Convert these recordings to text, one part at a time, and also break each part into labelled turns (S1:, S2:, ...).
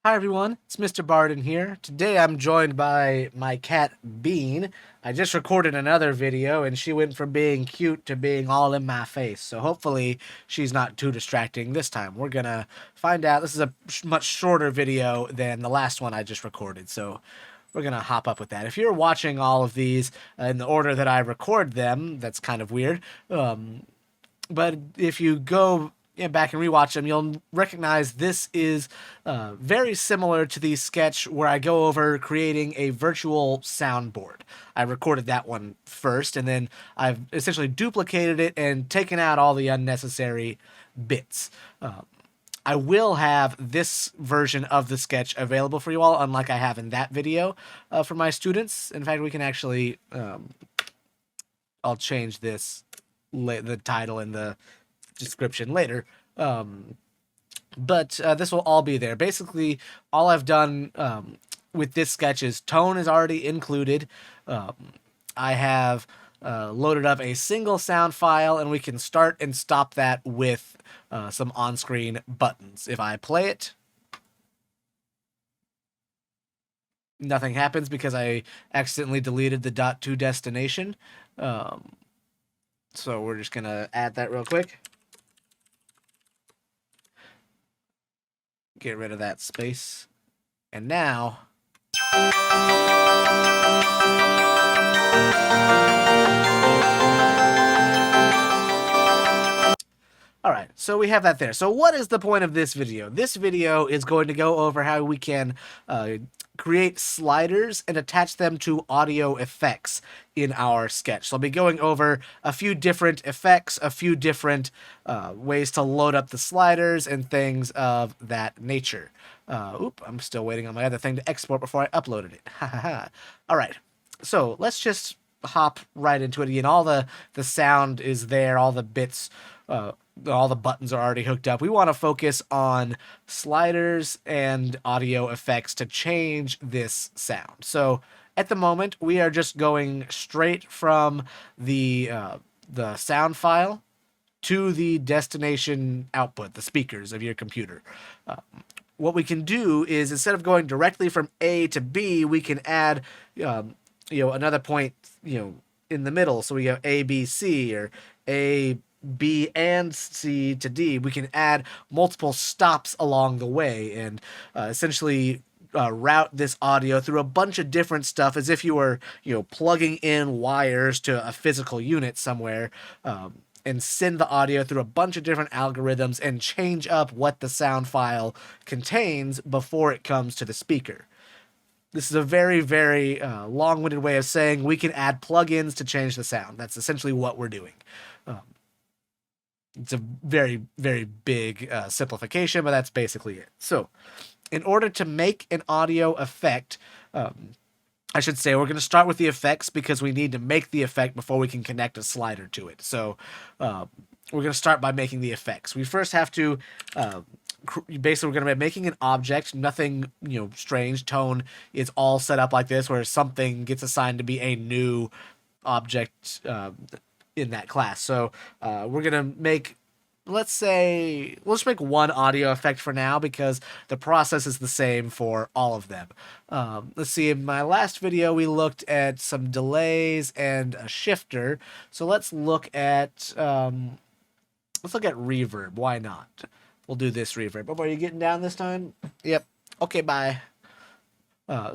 S1: Hi everyone, it's Mr. Barden here. Today I'm joined by my cat Bean. I just recorded another video and she went from being cute to being all in my face. So hopefully she's not too distracting this time. We're gonna find out. This is a much shorter video than the last one I just recorded. So we're gonna hop up with that. If you're watching all of these in the order that I record them, that's kind of weird. But if you go back and rewatch them, you'll recognize this is very similar to the sketch where I go over creating a virtual soundboard. I recorded that one first, and then I've essentially duplicated it and taken out all the unnecessary bits. I will have this version of the sketch available for you all, unlike I have in that video for my students. In fact, we can actually, I'll change this, the title and the description later. But this will all be there. Basically, all I've done with this sketch is tone is already included. I have loaded up a single sound file, and we can start and stop that with some on-screen buttons. If I play it, nothing happens because I accidentally deleted the .to destination. So we're just gonna add that real quick. Get rid of that space. And now all right, so we have that there. So what is the point of this video? This video is going to go over how we can create sliders and attach them to audio effects in our sketch. So I'll be going over a few different effects, a few different ways to load up the sliders and things of that nature. I'm still waiting on my other thing to export before I uploaded it. All right, so let's just hop right into it. Again, all the sound is there, all the bits, all the buttons are already hooked up. We want to focus on sliders and audio effects to change this sound. So at the moment, we are just going straight from the sound file to the destination output, the speakers of your computer. What we can do is, instead of going directly from A to B, we can add another point in the middle. So we have A, B, C, or A, B, and C to D. We can add multiple stops along the way and essentially route this audio through a bunch of different stuff, as if you were plugging in wires to a physical unit somewhere, and send the audio through a bunch of different algorithms and change up what the sound file contains before it comes to the speaker. This is a very, very long-winded way of saying we can add plugins to change the sound. That's essentially what we're doing. It's a very, very big simplification, but that's basically it. So in order to make an audio effect, I should say we're going to start with the effects because we need to make the effect before we can connect a slider to it. So we're going to start by making the effects. We first have to basically, we're going to be making an object, nothing strange. Tone is all set up like this, where something gets assigned to be a new object in that class. So we're going to make, let's say, let's make one audio effect for now because the process is the same for all of them. Let's see, in my last video we looked at some delays and a shifter. So let's look at reverb. Why not? We'll do this reverb. Oh, are you getting down this time? Yep. Okay, bye.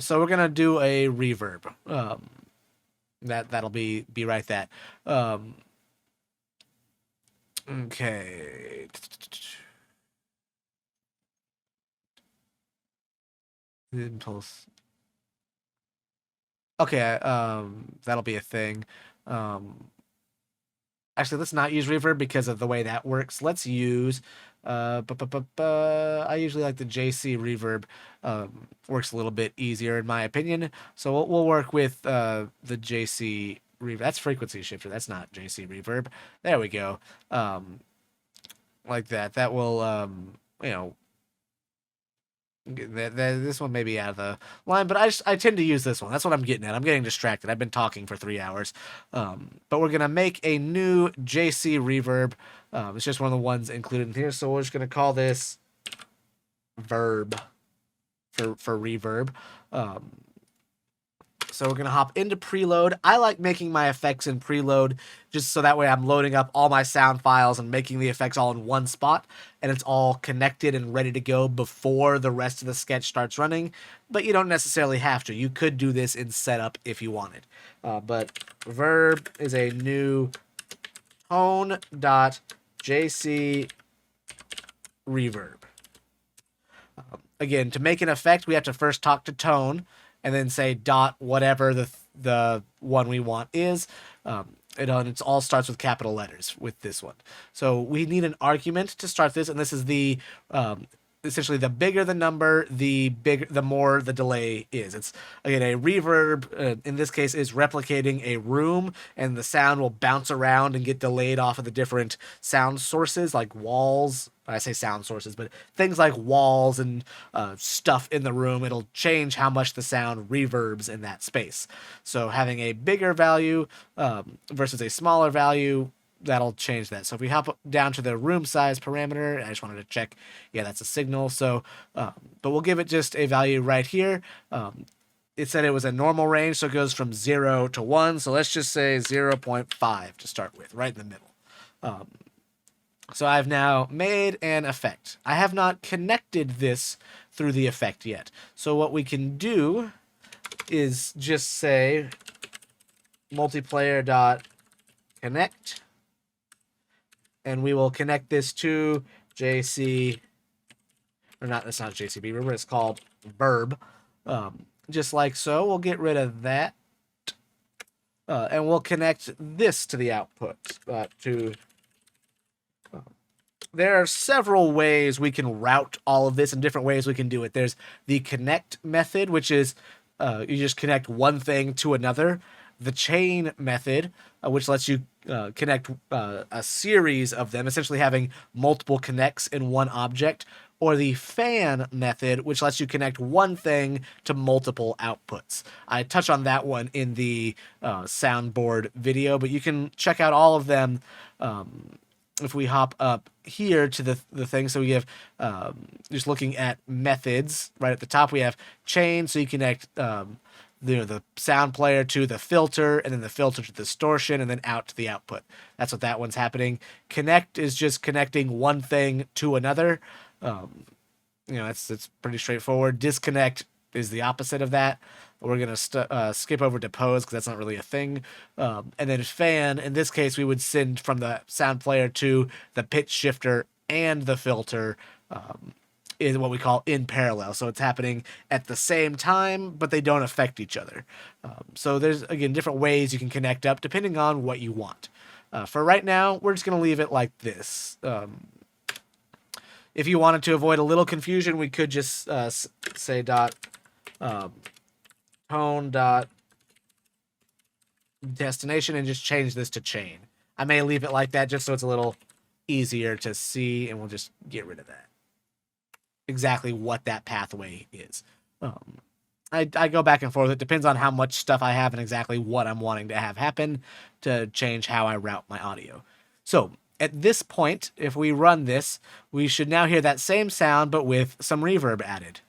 S1: So we're gonna do a reverb. That'll be right that. Okay. Impulse. Okay, that'll be a thing. Actually, let's not use reverb because of the way that works. Let's use I usually like the JC reverb. Works a little bit easier in my opinion. So we'll work with the JC reverb. That's frequency shifter. That's not JC reverb. There we go. Like that. That will this one may be out of the line, but I tend to use this one. That's what I'm getting at. I'm getting distracted. I've been talking for 3 hours. But we're gonna make a new JC reverb. It's just one of the ones included in here, so we're just gonna call this verb. for reverb. So we're going to hop into preload. I like making my effects in preload just so that way I'm loading up all my sound files and making the effects all in one spot, and it's all connected and ready to go before the rest of the sketch starts running. But you don't necessarily have to. You could do this in setup if you wanted. But verb is a new Tone.js reverb. Again, to make an effect, we have to first talk to Tone and then say dot whatever the one we want is. It all starts with capital letters with this one. So we need an argument to start this, and this is the essentially the bigger the number, the more the delay is. It's again a reverb. In this case, is replicating a room, and the sound will bounce around and get delayed off of the different sound sources like walls. I say sound sources, but things like walls and stuff in the room. It'll change how much the sound reverbs in that space. So having a bigger value versus a smaller value, that'll change that. So if we hop down to the room size parameter, I just wanted to check, yeah, that's a signal. So, but we'll give it just a value right here. It said it was a normal range, so it goes from 0 to 1. So let's just say 0.5 to start with, right in the middle. So I've now made an effect. I have not connected this through the effect yet. So what we can do is just say multiplayer.connect, and we will connect this to JC, or not, that's not JCB, remember it's called verb. Just like so, we'll get rid of that. And we'll connect this to the output, there are several ways we can route all of this and different ways we can do it. There's the connect method, which is you just connect one thing to another. The chain method, which lets you connect a series of them, essentially having multiple connects in one object. Or the fan method, which lets you connect one thing to multiple outputs. I touch on that one in the soundboard video, but you can check out all of them if we hop up here to the thing. So we have just looking at methods right at the top. We have chain, so you connect the sound player to the filter, and then the filter to the distortion, and then out to the output. That's what that one's happening. Connect is just connecting one thing to another. It's pretty straightforward. Disconnect is the opposite of that. We're going to skip over to pose because that's not really a thing. And then fan, in this case, we would send from the sound player to the pitch shifter and the filter in what we call in parallel. So it's happening at the same time, but they don't affect each other. So there's, again, different ways you can connect up depending on what you want. For right now, we're just going to leave it like this. If you wanted to avoid a little confusion, we could just say dot tone dot destination and just change this to chain. I may leave it like that just so it's a little easier to see, and we'll just get rid of that. Exactly what that pathway is. I go back and forth. It depends on how much stuff I have and exactly what I'm wanting to have happen to change how I route my audio. So at this point, if we run this, we should now hear that same sound, but with some reverb added.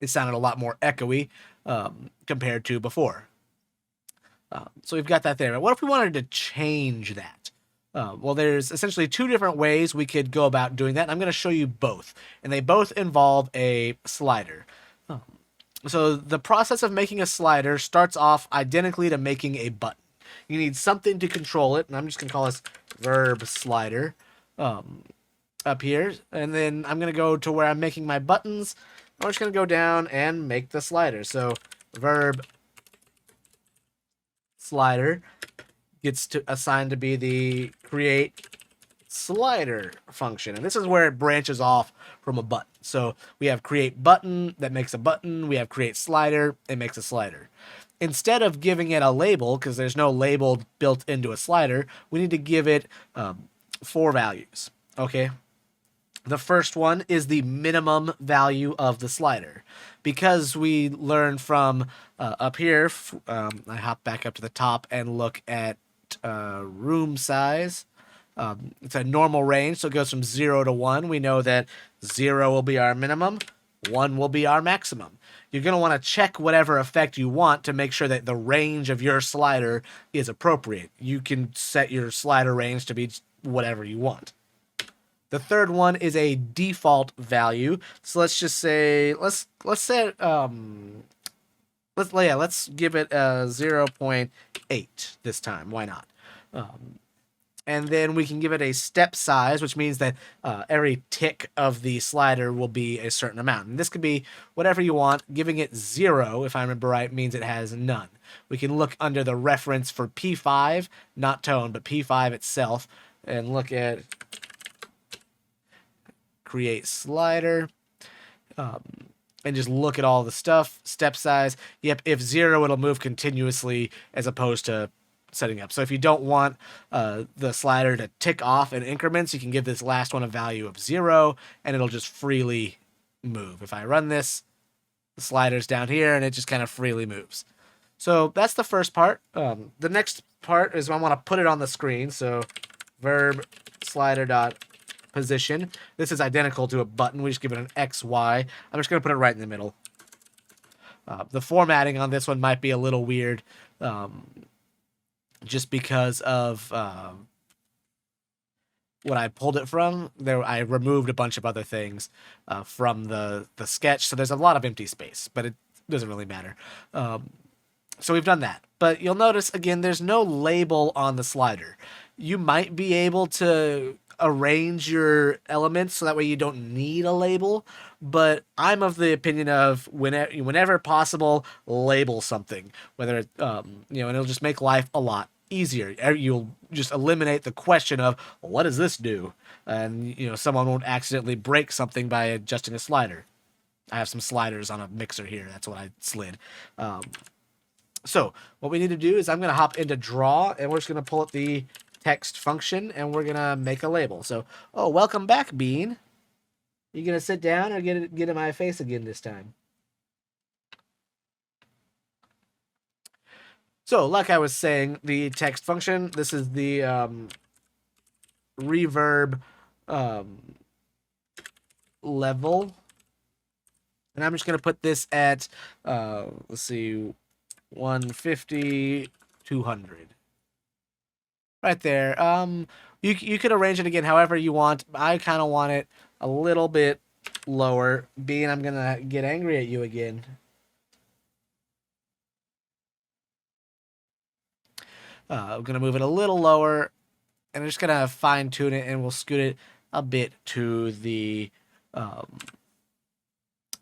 S1: It sounded a lot more echoey compared to before. So we've got that there. What if we wanted to change that? Well, there's essentially two different ways we could go about doing that. I'm going to show you both, and they both involve a slider. So the process of making a slider starts off identically to making a button. You need something to control it, and I'm just going to call this verb slider up here. And then I'm going to go to where I'm making my buttons. I'm just going to go down and make the slider. So verb slider gets assigned to be the create slider function. And this is where it branches off from a button. So we have create button that makes a button. We have create slider, it makes a slider. Instead of giving it a label, because there's no label built into a slider, we need to give it 4 values. Okay. The first one is the minimum value of the slider. Because we learned from up here, I hop back up to the top and look at room size. It's a normal range, so it goes from 0 to 1. We know that 0 will be our minimum, 1 will be our maximum. You're going to want to check whatever effect you want to make sure that the range of your slider is appropriate. You can set your slider range to be whatever you want. The third one is a default value. So let's just say let's set let's give it a 0.8 this time. Why not? And then we can give it a step size, which means that every tick of the slider will be a certain amount. And this could be whatever you want. Giving it 0, if I remember right, means it has none. We can look under the reference for P5, not tone, but P5 itself, and look at create slider, and just look at all the stuff. Step size. Yep, if 0, it'll move continuously as opposed to setting up. So if you don't want the slider to tick off in increments, you can give this last one a value of 0, and it'll just freely move. If I run this, the slider's down here, and it just kind of freely moves. So that's the first part. The next part is I want to put it on the screen. So verb slider dot position. This is identical to a button. We just give it an X, Y. I'm just going to put it right in the middle. The formatting on this one might be a little weird, just because of what I pulled it from. There, I removed a bunch of other things from the sketch, so there's a lot of empty space, but it doesn't really matter. So we've done that. But you'll notice, again, there's no label on the slider. You might be able to arrange your elements so that way you don't need a label, but I'm of the opinion of whenever possible, label something. Whether it, and it'll just make life a lot easier. You'll just eliminate the question of, well, what does this do? And someone won't accidentally break something by adjusting a slider. I have some sliders on a mixer here. That's what I slid. So what we need to do is I'm going to hop into draw, and we're just going to pull up the text function, and we're going to make a label. So, welcome back, Bean. You going to sit down or get in my face again this time? So, like I was saying, the text function, this is the reverb level. And I'm just going to put this at, let's see, 150, 200. Right there. You could arrange it again however you want. I kind of want it a little bit lower. Being I'm going to get angry at you again. I'm going to move it a little lower, and I'm just going to fine tune it, and we'll scoot it a bit to the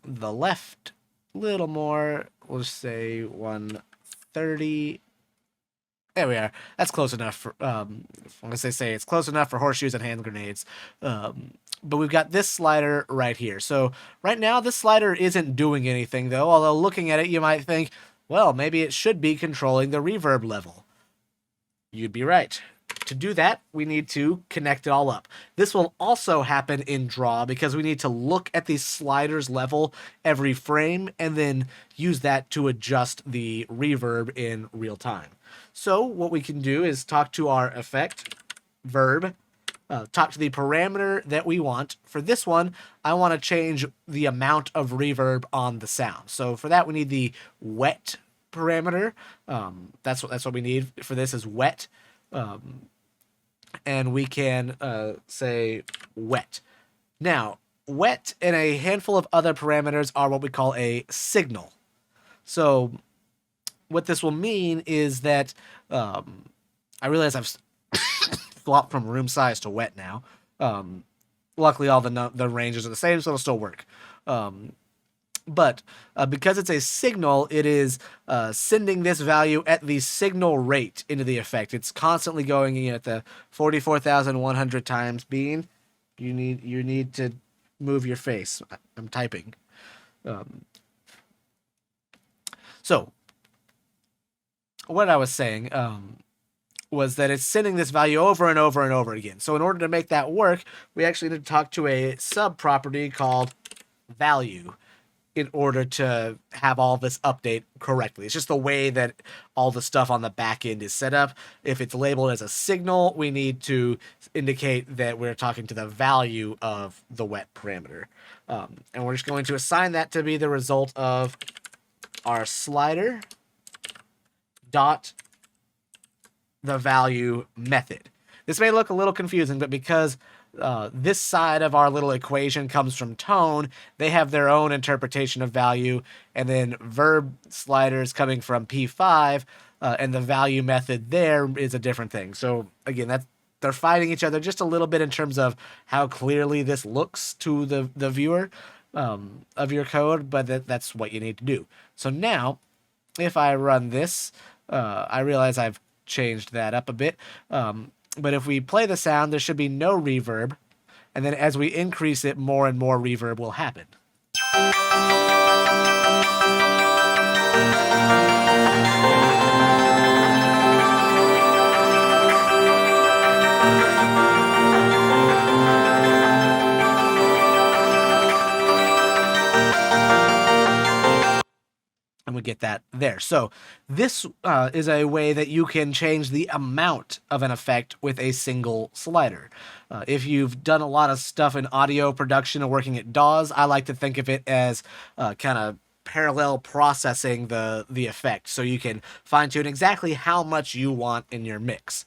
S1: left a little more. We'll just say 130. There we are. That's close enough for, as they say, it's close enough for horseshoes and hand grenades. But we've got this slider right here. So right now, this slider isn't doing anything, though. Although looking at it, you might think, well, maybe it should be controlling the reverb level. You'd be right. To do that, we need to connect it all up. This will also happen in Draw because we need to look at the slider's level every frame and then use that to adjust the reverb in real time. So what we can do is talk to our effect, verb, talk to the parameter that we want. For this one, I want to change the amount of reverb on the sound. So for that, we need the wet parameter. That's what we need for this is wet. And we can say wet. Now, wet and a handful of other parameters are what we call a signal. So what this will mean is that I realize I've flopped from room size to wet now. Luckily, all the ranges are the same, so it'll still work. But because it's a signal, it is sending this value at the signal rate into the effect. It's constantly going at the 44,100 times. Bean, you need to move your face. I'm typing. So, what I was saying, was that it's sending this value over and over and over again. So in order to make that work, we actually need to talk to a sub property called value in order to have all this update correctly. It's just the way that all the stuff on the back end is set up. If it's labeled as a signal, we need to indicate that we're talking to the value of the wet parameter. And we're just going to assign that to be the result of our slider dot the value method. This may look a little confusing, but because this side of our little equation comes from Tone, they have their own interpretation of value, and then verb sliders coming from P5, and the value method there is a different thing. So again, they're fighting each other just a little bit in terms of how clearly this looks to the viewer of your code, but that's what you need to do. So now, if I run this, I realize I've changed that up a bit. But if we play the sound, there should be no reverb. And then as we increase it, more and more reverb will happen. And we get that there. So this is a way that you can change the amount of an effect with a single slider. If you've done a lot of stuff in audio production and working at DAWs, I like to think of it as kind of parallel processing the effect, so you can fine tune exactly how much you want in your mix.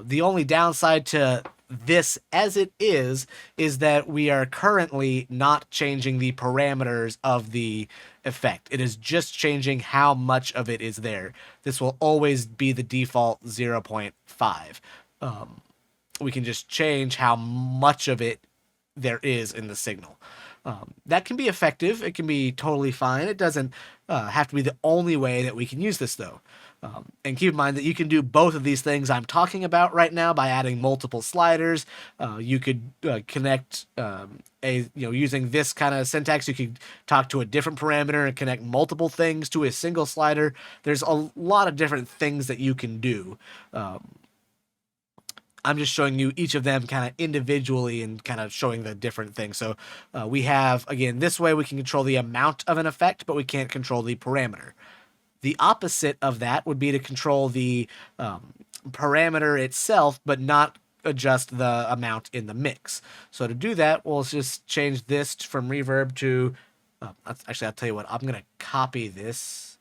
S1: The only downside to this as it is that we are currently not changing the parameters of the effect. It is just changing how much of it is there. This will always be the default 0.5. We can just change how much of it there is in the signal. That can be effective. It can be totally fine. It doesn't have to be the only way that we can use this, though. And keep in mind that you can do both of these things I'm talking about right now by adding multiple sliders. You could connect using this kind of syntax. You could talk to a different parameter and connect multiple things to a single slider. There's a lot of different things that you can do. I'm just showing you each of them kind of individually and kind of showing the different things. So we have, again, this way we can control the amount of an effect, but we can't control the parameter. The opposite of that would be to control the parameter itself, but not adjust the amount in the mix. So to do that, we'll just change this from reverb to, actually, I'll tell you what, I'm going to copy this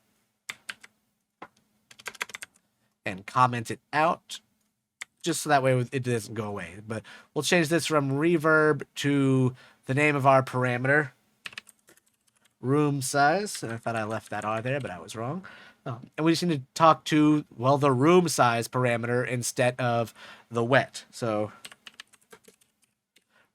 S1: and comment it out, just so that way it doesn't go away. But we'll change this from reverb to the name of our parameter, room size. And I thought I left that R there, but I was wrong. And we just need to talk to, well, the room size parameter instead of the wet. So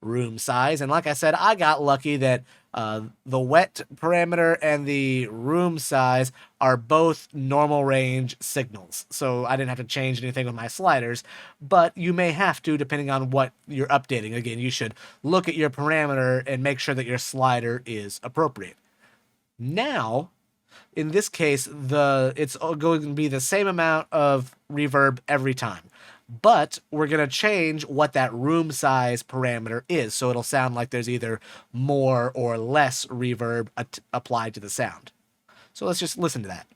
S1: room size. And like I said, I got lucky that the wet parameter and the room size are both normal range signals. So I didn't have to change anything with my sliders, but you may have to depending on what you're updating. Again, you should look at your parameter and make sure that your slider is appropriate. Now, in this case, it's going to be the same amount of reverb every time. But we're going to change what that room size parameter is, so it'll sound like there's either more or less reverb applied to the sound. So let's just listen to that.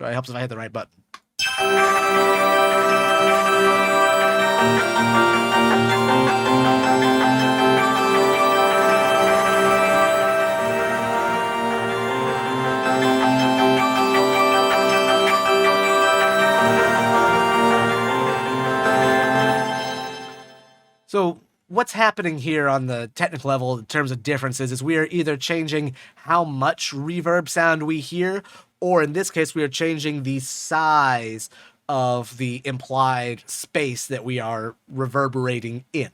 S1: It helps if I hit the right button. So what's happening here on the technical level in terms of differences is we are either changing how much reverb sound we hear, or in this case, we are changing the size of the implied space that we are reverberating in.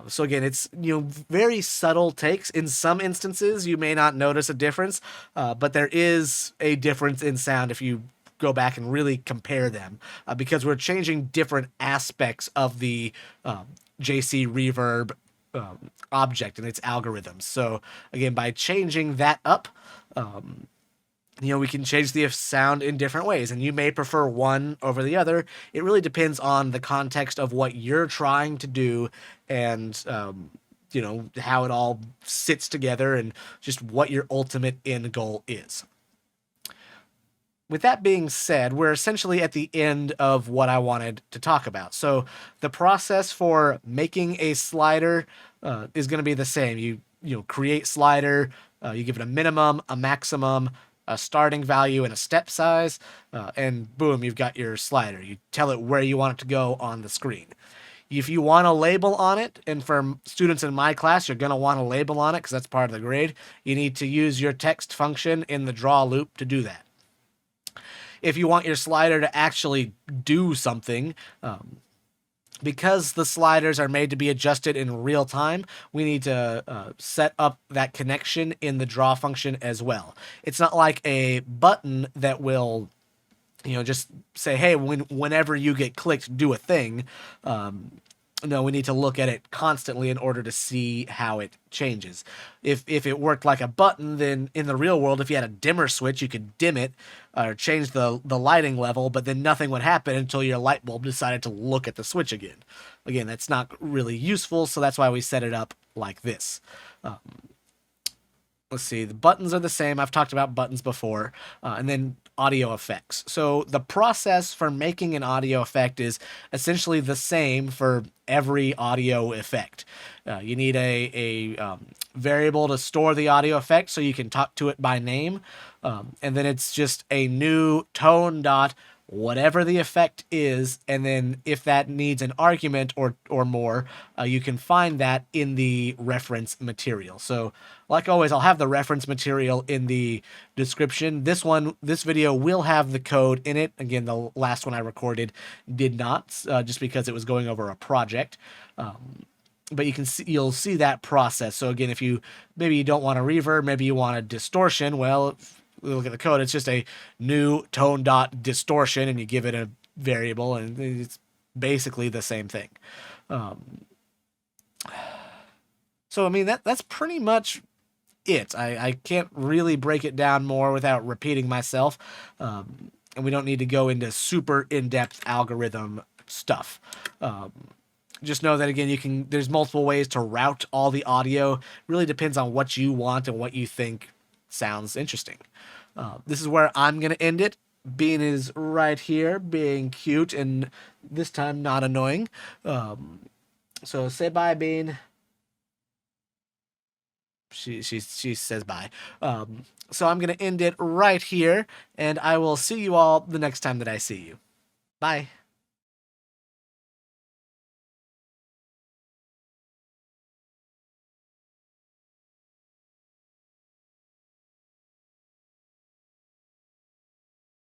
S1: So again, it's very subtle takes. In some instances, you may not notice a difference, but there is a difference in sound if you go back and really compare them, because we're changing different aspects of the JC reverb object and its algorithms. So again, by changing that up, We can change the sound in different ways, and you may prefer one over the other. It really depends on the context of what you're trying to do, and how it all sits together, and just what your ultimate end goal is. With that being said, we're essentially at the end of what I wanted to talk about. So the process for making a slider is going to be the same. You create slider, you give it a minimum, a maximum, a starting value, and a step size, and boom, you've got your slider. You tell it where you want it to go on the screen. If you want a label on it, and for students in my class, you're going to want a label on it because that's part of the grade, you need to use your text function in the draw loop to do that. If you want your slider to actually do something, because the sliders are made to be adjusted in real time, we need to set up that connection in the draw function as well. It's not like a button that will, just say, hey, whenever you get clicked, do a thing. No, we need to look at it constantly in order to see how it changes. If it worked like a button, then in the real world, if you had a dimmer switch, you could dim it or change the lighting level, but then nothing would happen until your light bulb decided to look at the switch again. Again, that's not really useful, so that's why we set it up like this. Let's see, the buttons are the same. I've talked about buttons before. And then audio effects. So the process for making an audio effect is essentially the same for every audio effect. You need a variable to store the audio effect so you can talk to it by name. And then it's just a new tone dot whatever the effect is, and then if that needs an argument or more, you can find that in the reference material. So like always, I'll have the reference material in the description. This video will have the code in it. Again, the last one I recorded did not, just because it was going over a project. But you'll see that process. So again, if maybe you don't want a reverb, maybe you want a distortion, well, look at the code, it's just a new tone dot distortion, and you give it a variable, and it's basically the same thing. So I mean, that's pretty much it. I can't really break it down more without repeating myself, and we don't need to go into super in-depth algorithm stuff. Just know that, again, there's multiple ways to route all the audio. Really depends on what you want and what you think sounds interesting. This is where I'm going to end it. Bean is right here, being cute and this time not annoying. So say bye, Bean. She says bye. So I'm going to end it right here, and I will see you all the next time that I see you. Bye.